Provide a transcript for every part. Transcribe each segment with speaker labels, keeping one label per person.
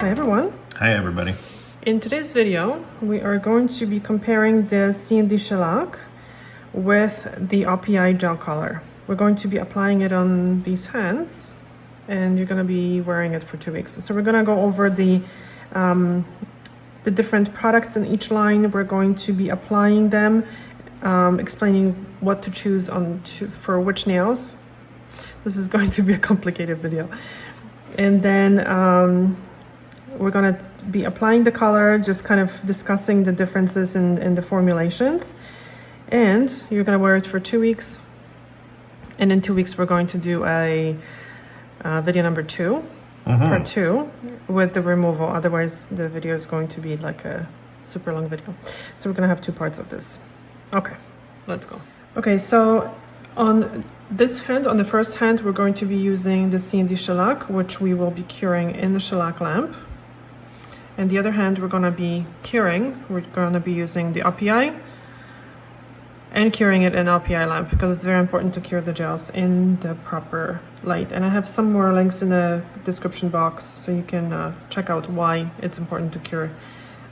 Speaker 1: Hi everyone.
Speaker 2: Hi everybody.
Speaker 1: In today's video, we are going to be comparing the CND Shellac with the OPI GelColor. We're going to be applying it on these hands and you're going to be wearing it for 2 weeks. So we're going to go over the different products in each line. We're going to be applying them, explaining what to choose for which nails. This is going to be a complicated video. And then we're going to be applying the color, just kind of discussing the differences in the formulations. And you're going to wear it for 2 weeks. And in 2 weeks, we're going to do a video number 2, part 2, with the removal. Otherwise, the video is going to be like a super long video. So we're going to have 2 parts of this. Okay, let's go. Okay, so on this hand, on the first hand, we're going to be using the CND Shellac, which we will be curing in the shellac lamp. And the other hand, we're going to be curing. We're going to be using the OPI and curing it in OPI lamp because it's very important to cure the gels in the proper light. And I have some more links in the description box so you can check out why it's important to cure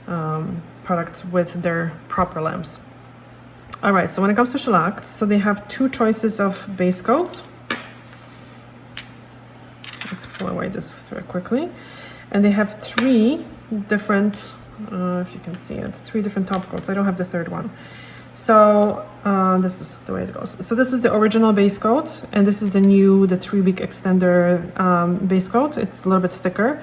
Speaker 1: products with their proper lamps. All right, so when it comes to shellac, so they have 2 choices of base coats. Let's pull away this very quickly. And they have 3 different, if you can see it, 3 different top coats. I don't have the third one. So this is the way it goes. So this is the original base coat, and this is the 3-week extender base coat. It's a little bit thicker.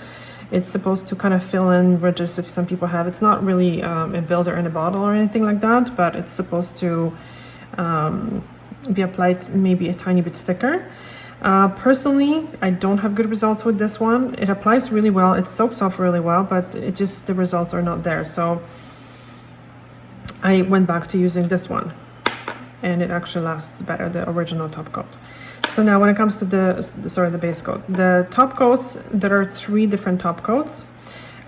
Speaker 1: It's supposed to kind of fill in ridges if some people have. It's not really a builder in a bottle or anything like that, but it's supposed to be applied maybe a tiny bit thicker. Personally, I don't have good results with this one. It applies really well, it soaks off really well, but the results are not there. So I went back to using this one, and it actually lasts better, the original top coat. So now when it comes to the base coat, the top coats, there are 3 different top coats.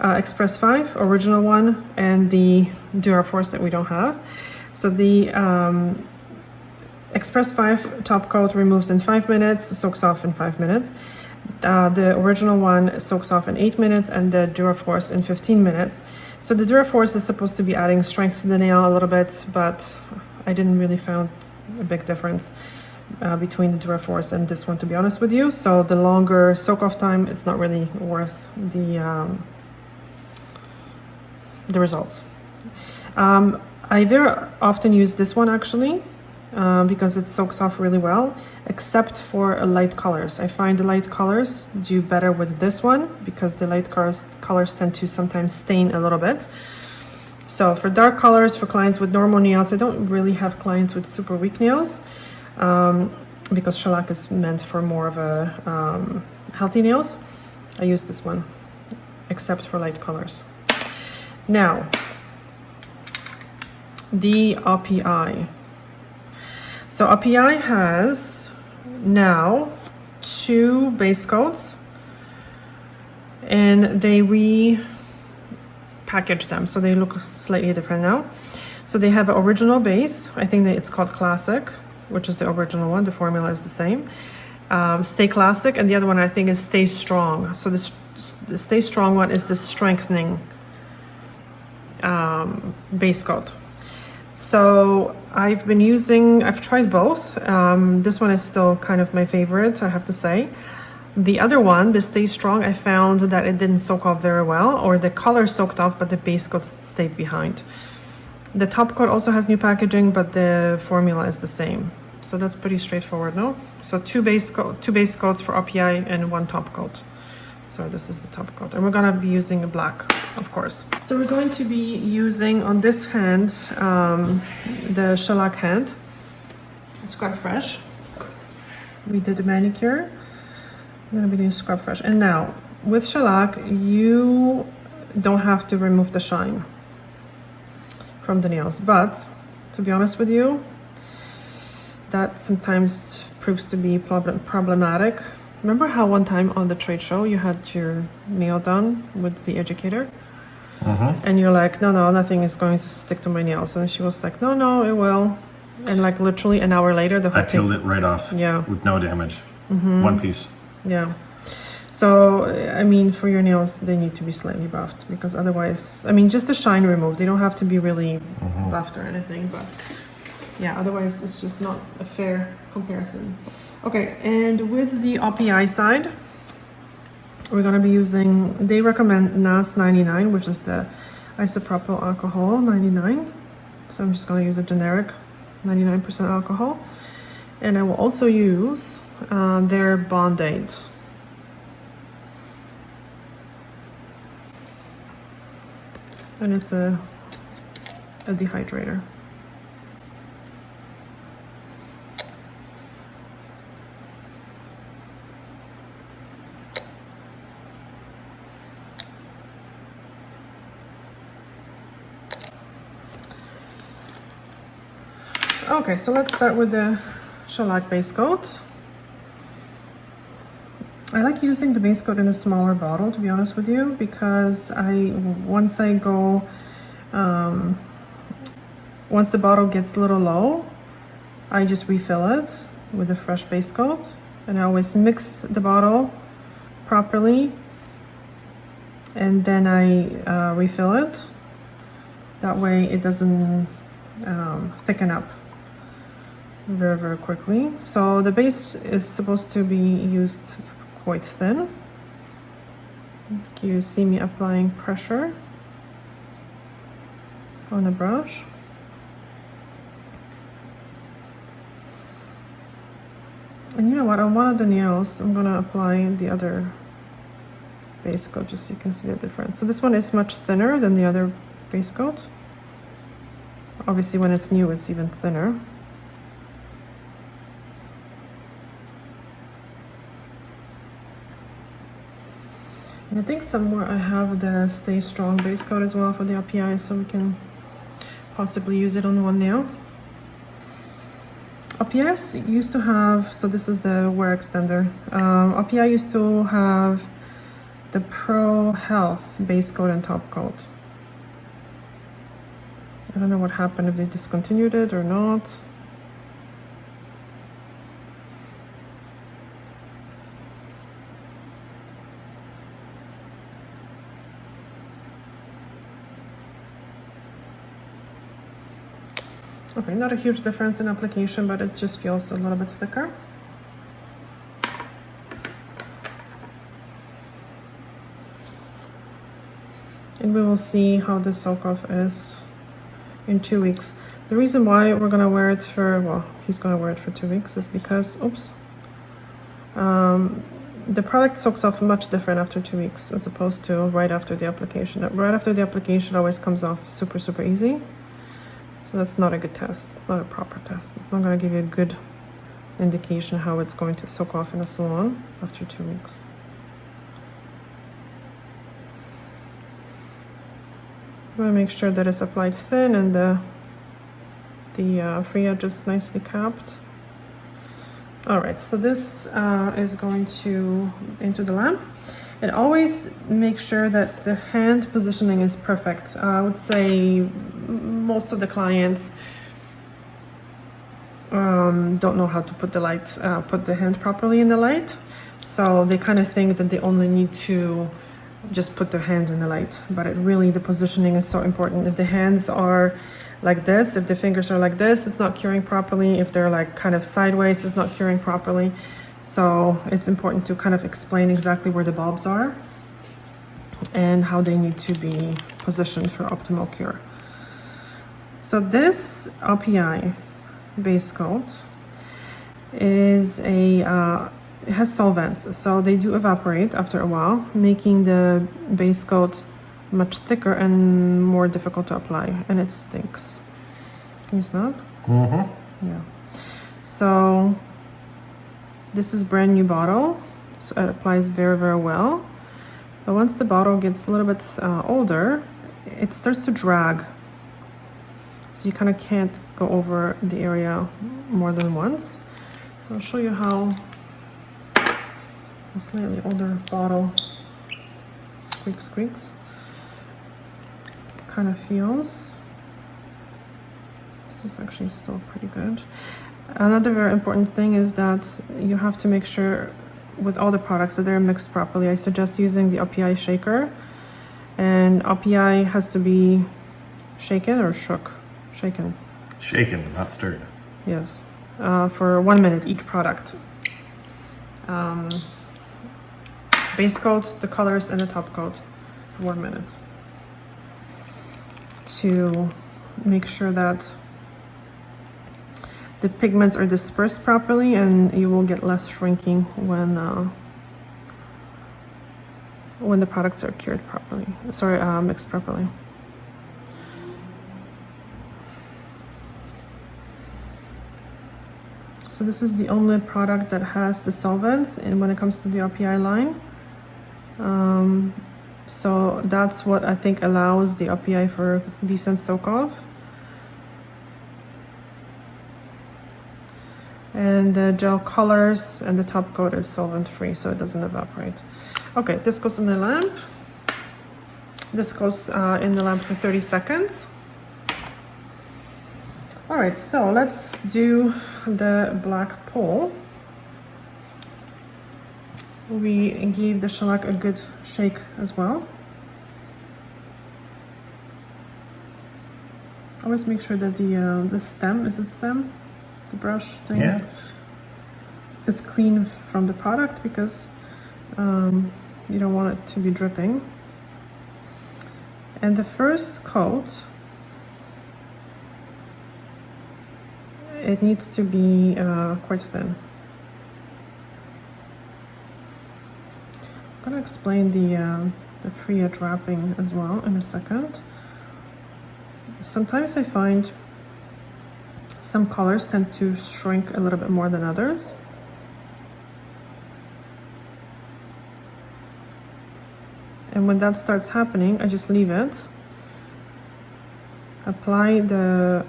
Speaker 1: Express 5, original one, and the Duraforce that we don't have. So the Express 5 top coat removes in 5 minutes, soaks off in 5 minutes. The original one soaks off in 8 minutes, and the Duraforce in 15 minutes. So the Duraforce is supposed to be adding strength to the nail a little bit, but I didn't really find a big difference between the Duraforce and this one, to be honest with you. So the longer soak off time, it's not really worth the results. I very often use this one actually because it soaks off really well, except for light colors. I find the light colors do better with this one because the light colors tend to sometimes stain a little bit. So for dark colors, for clients with normal nails, I don't really have clients with super weak nails because shellac is meant for more of a healthy nails. I use this one, except for light colors. Now, the OPI. So OPI has now 2 base coats, and they repackaged them, so they look slightly different now. So they have an original base. I think that it's called Classic, which is the original one. The formula is the same. Stay Classic, and the other one I think is Stay Strong. So the Stay Strong one is the strengthening base coat. So I've tried both. This one is still kind of my favorite, I have to say. The other one, the Stay Strong, I found that it didn't soak off very well, or the color soaked off, but the base coat stayed behind. The top coat also has new packaging, but the formula is the same. So that's pretty straightforward, no? So 2 base coats for OPI and 1 top coat. So this is the top coat, and we're gonna be using a black, of course. So we're going to be using on this hand, the shellac hand, Scrub Fresh. We did a manicure. I'm gonna be doing Scrub Fresh. And now with shellac, you don't have to remove the shine from the nails, but to be honest with you, that sometimes proves to be problematic. Remember how one time on the trade show you had your nail done with the educator? And you're like, no, nothing is going to stick to my nails. And she was like, no, it will. And like literally an hour later, the whole
Speaker 2: I peeled it right off.
Speaker 1: Yeah.
Speaker 2: With no damage. 1 piece.
Speaker 1: Yeah. So, I mean, for your nails, they need to be slightly buffed because otherwise, I mean, just the shine removed. They don't have to be really buffed or anything, but yeah, otherwise it's just not a fair comparison. Okay, and with the OPI side, we're gonna be using, they recommend NAS 99, which is the isopropyl alcohol 99. So I'm just gonna use a generic 99% alcohol. And I will also use their Bond-Aid. And it's a dehydrator. Okay, so let's start with the Shellac base coat. I like using the base coat in a smaller bottle, to be honest with you, because once the bottle gets a little low, I just refill it with a fresh base coat, and I always mix the bottle properly, and then I refill it. That way it doesn't thicken up very, very quickly. So the base is supposed to be used quite thin. You see me applying pressure on the brush. And you know what, on one of the nails, I'm gonna apply the other base coat just so you can see the difference. So this one is much thinner than the other base coat. Obviously when it's new, it's even thinner. And I think somewhere I have the Stay Strong base coat as well for the OPI, so we can possibly use it on one nail. OPI used to have, so this is the wear extender. OPI used to have the Pro Health base coat and top coat. I don't know what happened, if they discontinued it or not. Okay, not a huge difference in application, but it just feels a little bit thicker. And we will see how the soak off is in 2 weeks. The reason why we're gonna wear it for, well, he's gonna wear it for 2 weeks is because, oops, the product soaks off much different after 2 weeks as opposed to right after the application. Right after the application, it always comes off super, super easy. So that's not a good test. It's not a proper test. It's not going to give you a good indication how it's going to soak off in a salon after 2 weeks. I'm going to make sure that it's applied thin and the free edge is nicely capped. All right, so this is going into the lamp. And always make sure that the hand positioning is perfect. I would say most of the clients don't know how to put the hand properly in the light. So they kind of think that they only need to just put their hand in the light. But the positioning is so important. If the hands are like this, if the fingers are like this, it's not curing properly. If they're like kind of sideways, it's not curing properly. So it's important to kind of explain exactly where the bulbs are and how they need to be positioned for optimal cure. So this OPI base coat is it has solvents, so they do evaporate after a while, making the base coat much thicker and more difficult to apply, and it stinks. Can you smell it? Mm-hmm. Yeah. So this is brand new bottle, so it applies very, very well. But once the bottle gets a little bit older, it starts to drag. So you kind of can't go over the area more than once. So I'll show you how a slightly older bottle squeaks kind of feels. This is actually still pretty good. Another very important thing is that you have to make sure with all the products that they're mixed properly, I suggest using the OPI shaker. And OPI has to be shaken or shook? Shaken.
Speaker 2: Shaken, not stirred.
Speaker 1: Yes. For 1 minute each product. Base coat, the colors, and the top coat for 1 minute. To make sure that the pigments are dispersed properly and you will get less shrinking when the products are cured properly. Sorry, mixed properly. So this is the only product that has the solvents, and when it comes to the OPI line. So that's what I think allows the OPI for decent soak off. And the gel colors and the top coat is solvent free, so it doesn't evaporate. Okay, this goes in the lamp. This goes in the lamp for 30 seconds. All right, so let's do the black pole. We gave the shellac a good shake as well. Always make sure that the stem, is it stem? The brush thing?
Speaker 2: Yeah.
Speaker 1: Is clean from the product, because you don't want it to be dripping. And the first coat, it needs to be quite thin. I'm gonna explain the free edge wrapping as well in a second. Sometimes I find some colors tend to shrink a little bit more than others. And when that starts happening, I just leave it. Apply the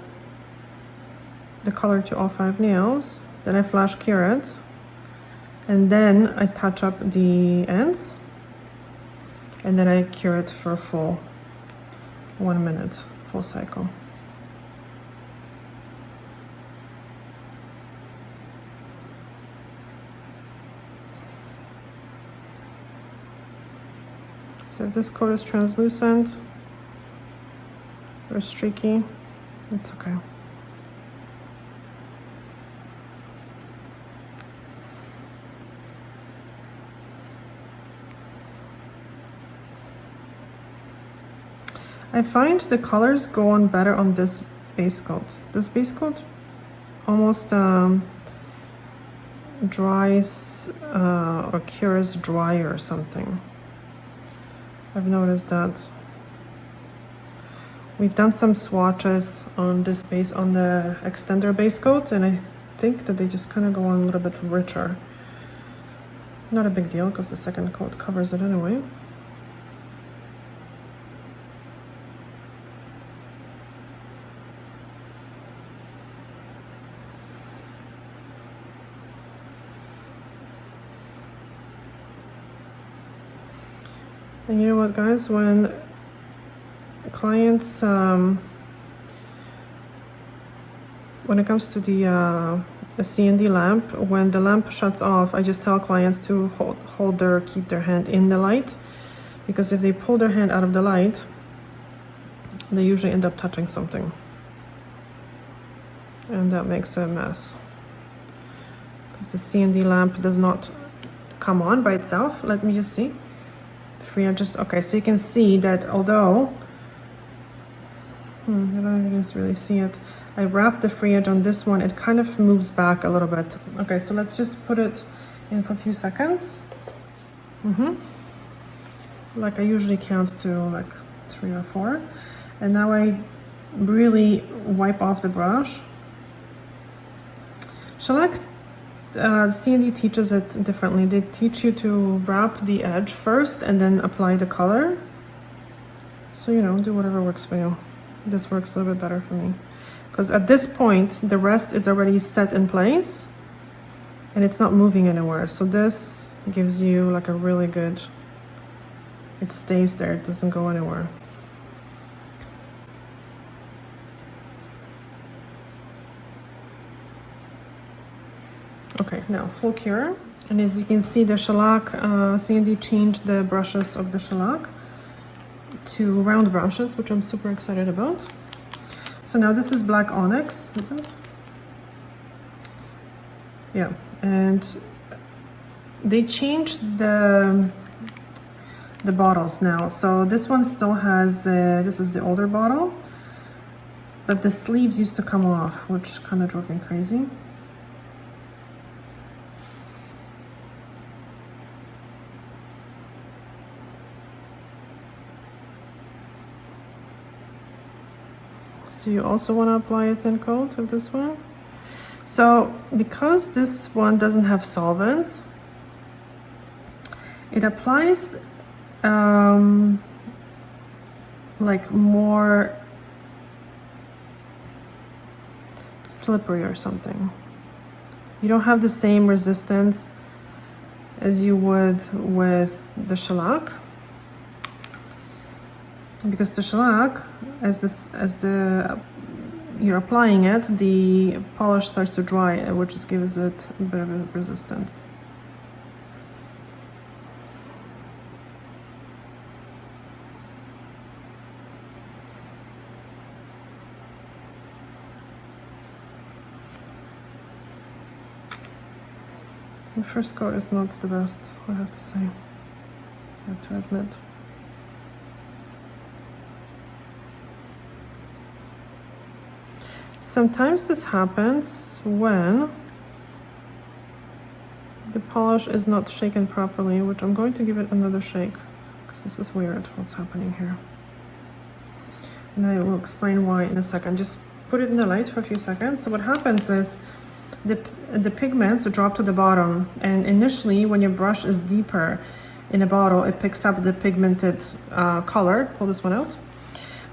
Speaker 1: color to all 5 nails, then I flash cure it, and then I touch up the ends, and then I cure it for a full 1 minute, full cycle. So if this coat is translucent or streaky, it's okay. I find the colors go on better on this base coat. This base coat almost dries or cures dry or something. I've noticed that. We've done some swatches on this base, on the extender base coat, and I think that they just kind of go on a little bit richer. Not a big deal, because the second coat covers it anyway. And you know what, guys, when clients, when it comes to the CND lamp, when the lamp shuts off, I just tell clients to keep their hand in the light, because if they pull their hand out of the light, they usually end up touching something, and that makes a mess, because the CND lamp does not come on by itself. Let me just see. Free edges. Okay, so you can see that although I don't even really see it, I wrap the free edge on this one, it kind of moves back a little bit. Okay, so let's just put it in for a few seconds. Like I usually count to like 3 or 4, and now I really wipe off the brush. Shellac, CND teaches it differently. They teach you to wrap the edge first and then apply the color. So, you know, do whatever works for you. This works a little bit better for me, because at this point the rest is already set in place and it's not moving anywhere. So this gives you like a really good, it stays there, it doesn't go anywhere. Okay, now full cure, And as you can see, the shellac, CND changed the brushes of the shellac to round brushes, which I'm super excited about. So now this is black onyx, is it? Yeah, and they changed the bottles now. So this one still has, this is the older bottle, but the sleeves used to come off, which kind of drove me crazy. So you also want to apply a thin coat of this one. So because this one doesn't have solvents, it applies like more slippery or something. You don't have the same resistance as you would with the shellac, because the shellac, you're applying it, the polish starts to dry, which just gives it a bit of a resistance. The first coat is not the best, I have to say. I have to admit. Sometimes this happens when the polish is not shaken properly, which I'm going to give it another shake, because this is weird what's happening here. And I will explain why in a second. Just put it in the light for a few seconds. So what happens is the pigments drop to the bottom, and initially when your brush is deeper in a bottle, it picks up the pigmented color. Pull this one out.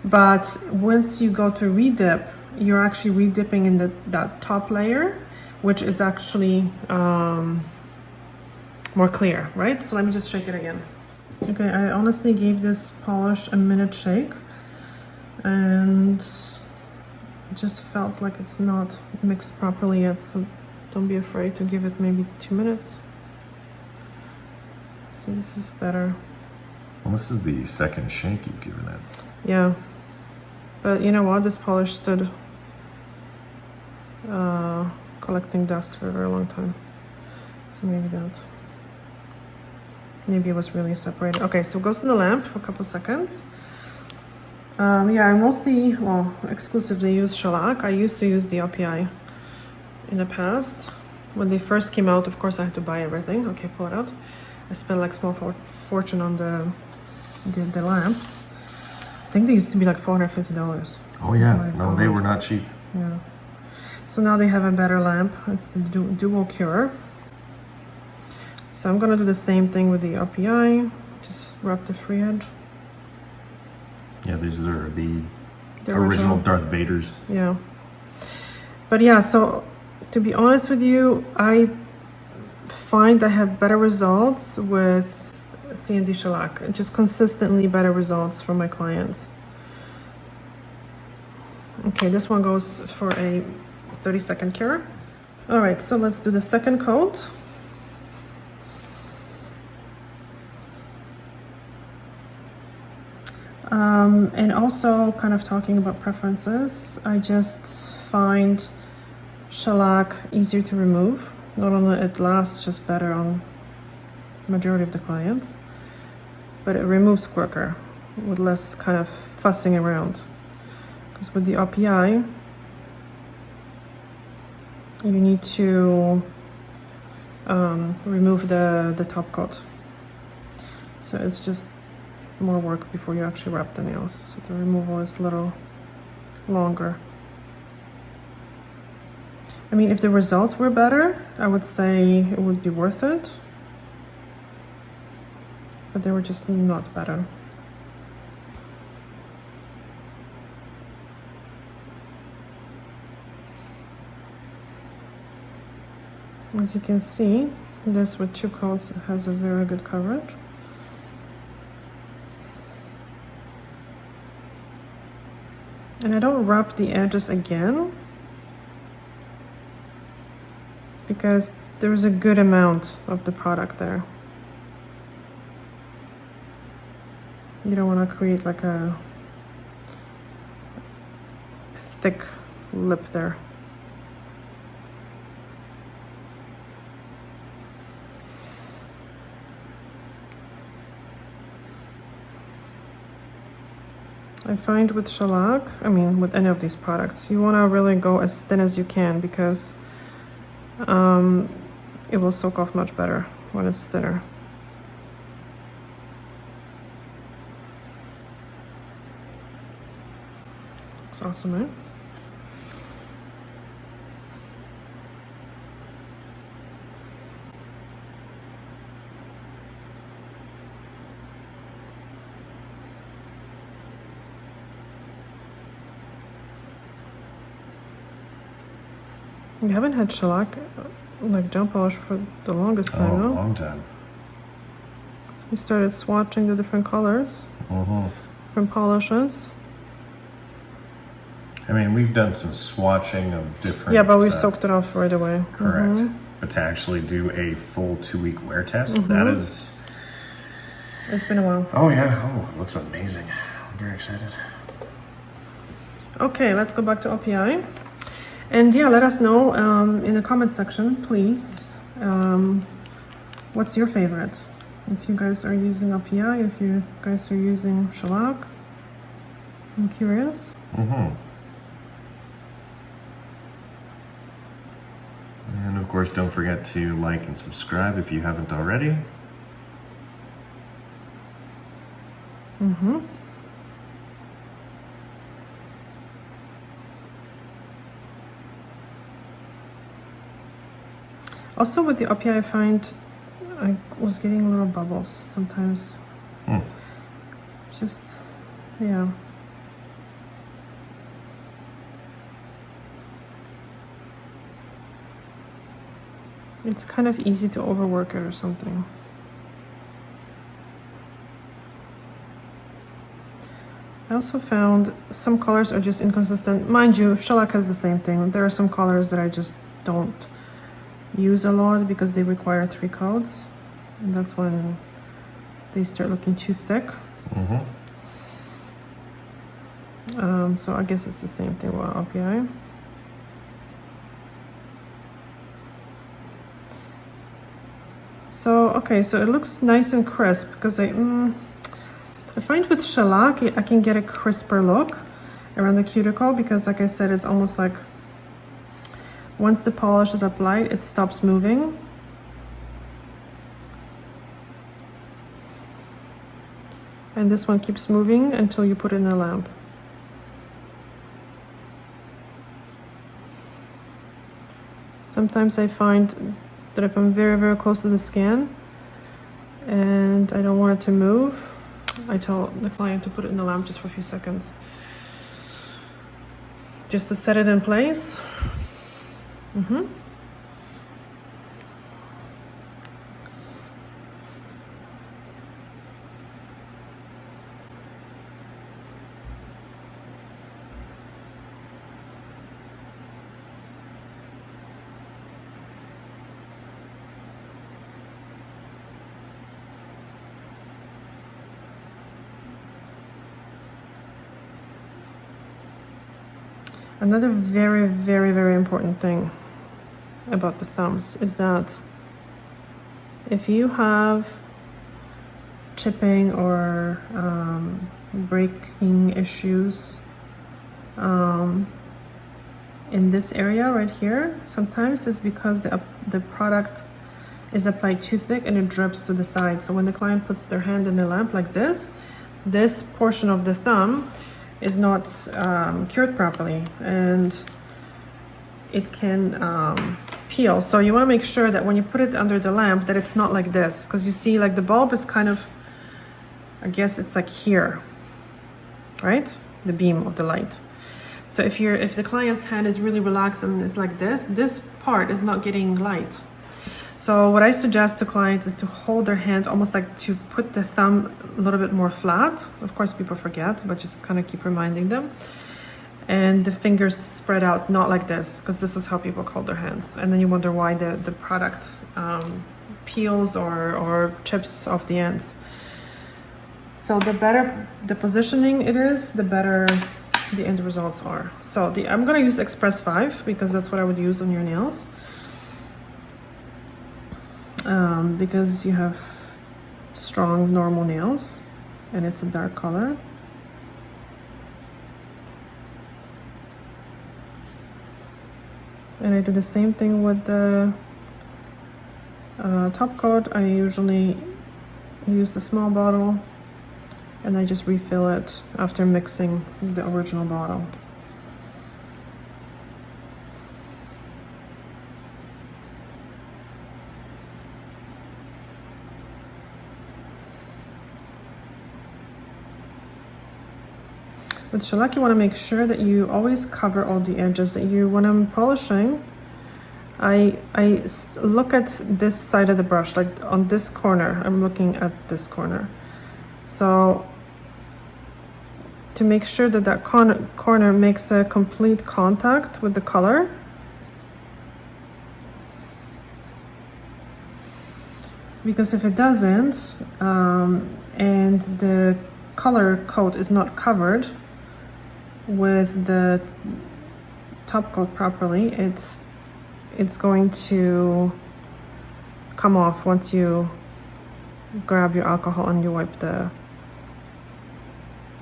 Speaker 1: But once you go to redip, you're actually redipping in that top layer, which is actually more clear, right? So let me just shake it again. Okay, I honestly gave this polish a minute shake, and it just felt like it's not mixed properly yet, so don't be afraid to give it maybe 2 minutes. So this is better.
Speaker 2: Well, this is the second shake you've given it.
Speaker 1: Yeah, but you know what? This polish stood collecting dust for a very long time, so maybe it was really separated. Okay, so it goes in the lamp for a couple seconds. Yeah, I mostly, well, exclusively use shellac. I used to use the OPI in the past. When they first came out, of course, I had to buy everything. Okay, pull it out. I spent like small fortune on the lamps. I think they used to be like $450.
Speaker 2: Oh yeah,
Speaker 1: Oh
Speaker 2: no, they were not cheap.
Speaker 1: Yeah. So now they have a better lamp. It's the Dual Cure. So I'm gonna do the same thing with the OPI. Just rub the free edge.
Speaker 2: Yeah, these are the original Darth Vaders.
Speaker 1: Yeah. But yeah, so to be honest with you, I find I have better results with CND Shellac. Just consistently better results from my clients. Okay, this one goes for a 30-second cure. All right, so let's do the second coat. And also kind of talking about preferences, I just find shellac easier to remove. Not only it lasts just better on majority of the clients, but it removes quicker with less kind of fussing around. Because with the OPI, you need to remove the top coat. So it's just more work before you actually wrap the nails. So the removal is a little longer. I mean, if the results were better, I would say it would be worth it. But they were just not better. As you can see, this with 2 coats has a very good coverage. And I don't rub the edges again, because there's a good amount of the product there. You don't want to create like a thick lip there. I find with shellac, I mean with any of these products, you want to really go as thin as you can because it will soak off much better when it's thinner. Looks awesome, eh? We haven't had shellac, like gel polish, for the longest time,
Speaker 2: Oh,
Speaker 1: no?
Speaker 2: a long time.
Speaker 1: We started swatching the different colors, different polishes.
Speaker 2: I mean, we've done some swatching of different...
Speaker 1: Yeah, but we soaked it off right away.
Speaker 2: Correct. But to actually do a full 2-week wear test, that is...
Speaker 1: It's been a while.
Speaker 2: Oh, yeah. Oh, it looks amazing. I'm very excited.
Speaker 1: Okay, let's go back to OPI. And yeah, let us know in the comment section, please, what's your favorite? If you guys are using OPI, if you guys are using shellac, I'm curious.
Speaker 2: And of course, don't forget to like and subscribe if you haven't already.
Speaker 1: Also with the OPI, I find I was getting little bubbles sometimes. Just, yeah. It's kind of easy to overwork it or something. I also found some colors are just inconsistent. Mind you, shellac has the same thing. There are some colors that I just don't use a lot because they require 3 coats, and that's when they start looking too thick. So I guess it's the same thing with OPI. So okay, so it looks nice and crisp because I find with shellac I can get a crisper look around the cuticle because, like I said, it's almost like once the polish is applied, it stops moving. And this one keeps moving until you put it in a lamp. Sometimes I find that if I'm very, very close to the skin and I don't want it to move, I tell the client to put it in the lamp just for a few seconds. Just to set it in place. Another very, very, very important thing about the thumbs is that if you have chipping or breaking issues in this area right here, sometimes it's because the product is applied too thick and it drips to the side. So when the client puts their hand in the lamp like this portion of the thumb is not cured properly and it can peel. So you want to make sure that when you put it under the lamp that it's not like this, because you see like the bulb is kind of, I guess it's like here, right? The beam of the light. So if the client's hand is really relaxed and it's like this part is not getting light. So what I suggest to clients is to hold their hand almost like to put the thumb a little bit more flat. Of course, people forget, but just kind of keep reminding them. and the fingers spread out, not like this, because this is how people call their hands. And then you wonder why the product peels or chips off the ends. So the better the positioning it is, the better the end results are. So I'm gonna use Express 5 because that's what I would use on your nails. Because you have strong normal nails and it's a dark color. And I do the same thing with the top coat. I usually use the small bottle and I just refill it after mixing the original bottle. With shellac, you want to make sure that you always cover all the edges. That you, when I'm polishing, I look at this side of the brush, like on this corner. I'm looking at this corner. So to make sure that that corner makes a complete contact with the color. Because if it doesn't, and the color coat is not covered with the top coat properly, it's going to come off once you grab your alcohol and you wipe the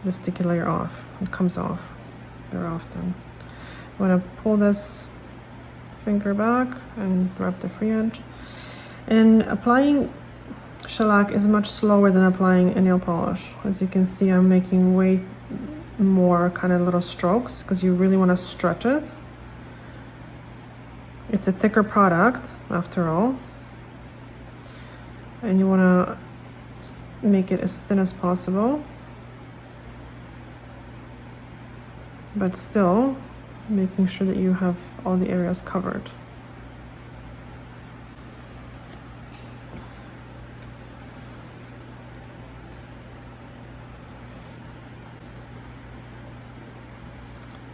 Speaker 1: sticky layer off. It comes off very often. I'm going to pull this finger back and grab the free edge. And applying shellac is much slower than applying a nail polish. As you can see, I'm making way more kind of little strokes because you really want to stretch it. It's a thicker product after all, and you want to make it as thin as possible, but still making sure that you have all the areas covered.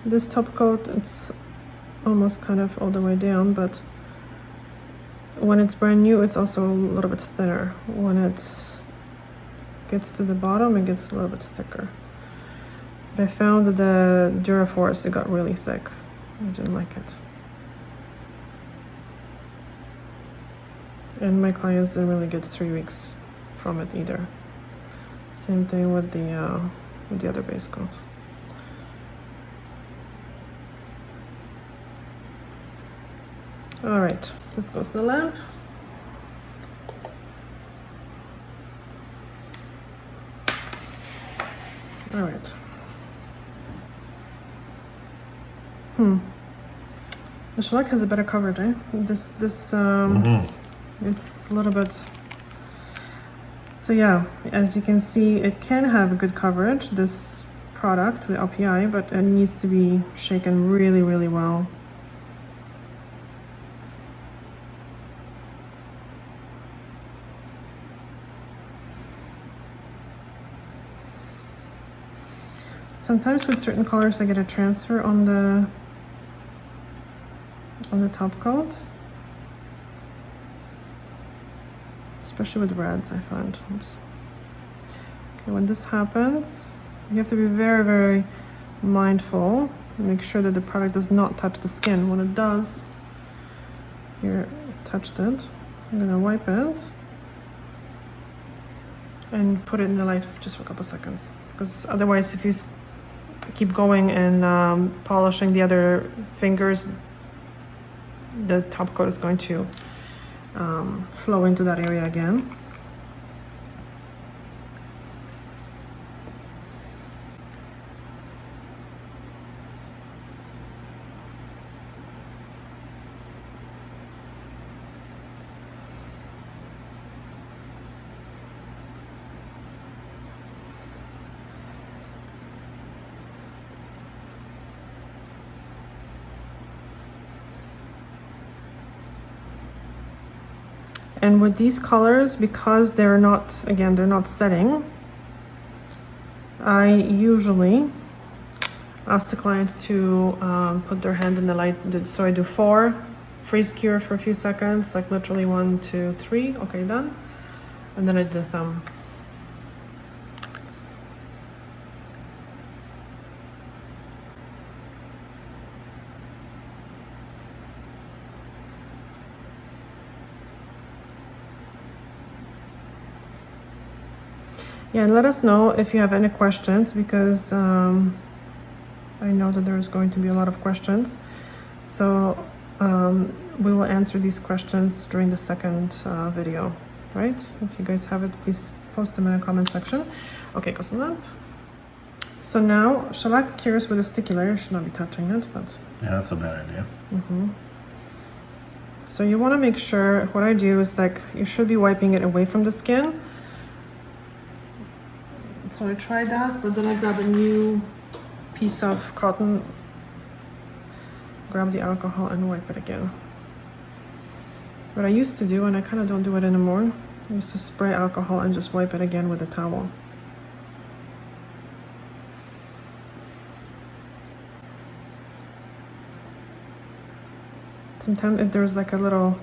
Speaker 1: This top coat, it's almost kind of all the way down, but when it's brand new, it's also a little bit thinner. When it gets to the bottom, it gets a little bit thicker. But I found that the Duraforce, it got really thick. I didn't like it. And my clients didn't really get 3 weeks from it either. Same thing with the other base coat. All right, this goes to the lamp. All right. The shellac has a better coverage, eh? This it's a little bit. So yeah, as you can see, it can have good coverage, this product, the OPI, but it needs to be shaken really, really well. Sometimes with certain colors I get a transfer on the top coat, especially with reds, I find. Oops. Okay, when this happens, you have to be very, very mindful and make sure that the product does not touch the skin. When it does, here, it touched it. I'm gonna wipe it and put it in the light just for a couple seconds, because otherwise, if you keep going and polishing the other fingers, the top coat is going to flow into that area again. And with these colors, because they're not, again, they're not setting, I usually ask the client to put their hand in the light. So I do 4, freeze cure for a few seconds, like literally 1, 2, 3. Okay, done. And then I do the thumb. Yeah, and let us know if you have any questions, because I know that there's going to be a lot of questions. So we will answer these questions during the second video, right? If you guys have it, please post them in the comment section. Okay, close lamp. So now, shellac cures with a sticky layer. Should not be touching it, but...
Speaker 2: Yeah, that's a bad idea.
Speaker 1: So you want to make sure, what I do is like, you should be wiping it away from the skin. So I tried that, but then I grab a new piece of cotton, grab the alcohol and wipe it again. What I used to do, and I kind of don't do it anymore, I used to spray alcohol and just wipe it again with a towel. Sometimes if there's like a little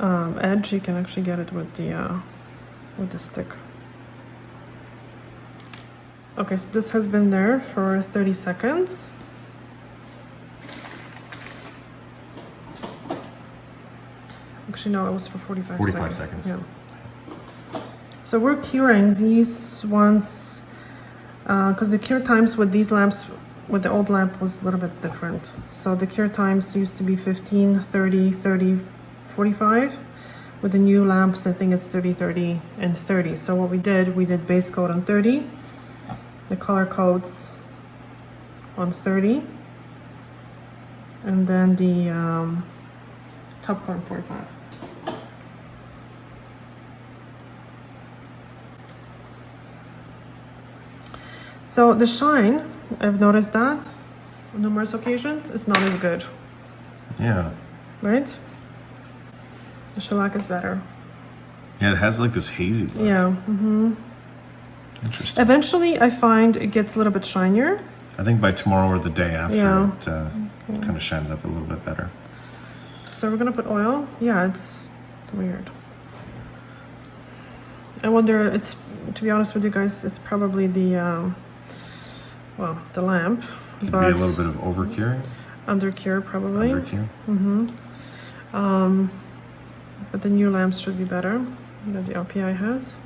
Speaker 1: edge, you can actually get it with the stick. Okay, so this has been there for 30 seconds. Actually, no, it was for 45 seconds. Yeah. So we're curing these ones because the cure times with these lamps, with the old lamp, was a little bit different. So the cure times used to be 15, 30, 30, 45. With the new lamps, I think it's 30, 30, and 30. So what we did base coat on 30. The color coats on 30, and then the top coat on 45. So the shine, I've noticed that on numerous occasions, it's not as good.
Speaker 2: Yeah.
Speaker 1: Right? The shellac is better.
Speaker 2: Yeah, it has like this hazy look.
Speaker 1: Yeah.
Speaker 2: Interesting.
Speaker 1: Eventually, I find it gets a little bit shinier.
Speaker 2: I think by tomorrow or the day after,
Speaker 1: Yeah.
Speaker 2: it kind of shines up a little bit better.
Speaker 1: So we're gonna put oil. Yeah, it's weird. I wonder, it's, to be honest with you guys, it's probably the, well, the lamp.
Speaker 2: Could be a little bit of overcuring.
Speaker 1: Undercure, probably.
Speaker 2: Undercure.
Speaker 1: But the new lamps should be better that the OPI has.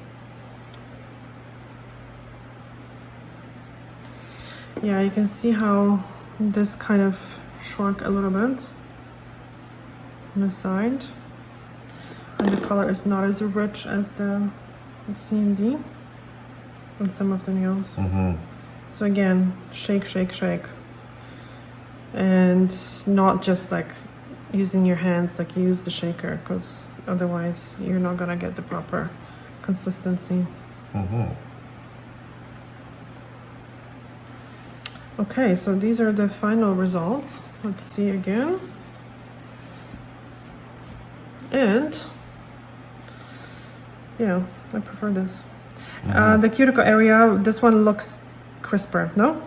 Speaker 1: Yeah, you can see how this kind of shrunk a little bit on the side, and the color is not as rich as the CND on some of the nails. So again, shake, shake, shake, and not just like using your hands, like use the shaker, because otherwise you're not gonna get the proper consistency. Okay, so these are the final results. Let's see again. And yeah, I prefer this. The cuticle area, this one looks crisper, no?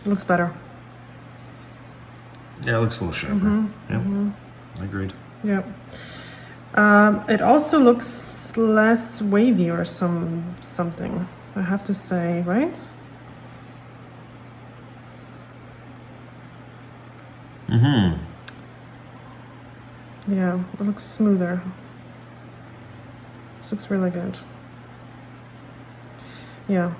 Speaker 1: It looks better.
Speaker 2: Yeah, it looks a little sharper. Yeah, agreed.
Speaker 1: Yeah. It also looks less wavy or something, I have to say, right? Yeah, it looks smoother. This looks really good. Yeah,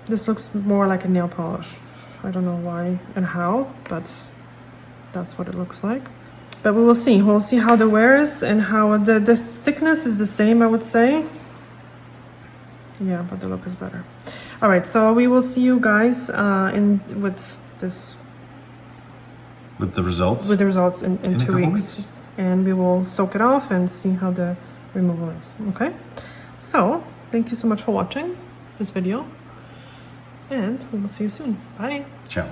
Speaker 1: this looks more like a nail polish. I don't know why and how, but that's what it looks like. But we will see. We'll see how the wear is and how the thickness is the same, I would say. Yeah, but the look is better. All right, so we will see you guys with the results in 2 weeks. And we will soak it off and see how the removal is. Okay, so thank you so much for watching this video, and we will see you soon. Bye.
Speaker 2: Ciao.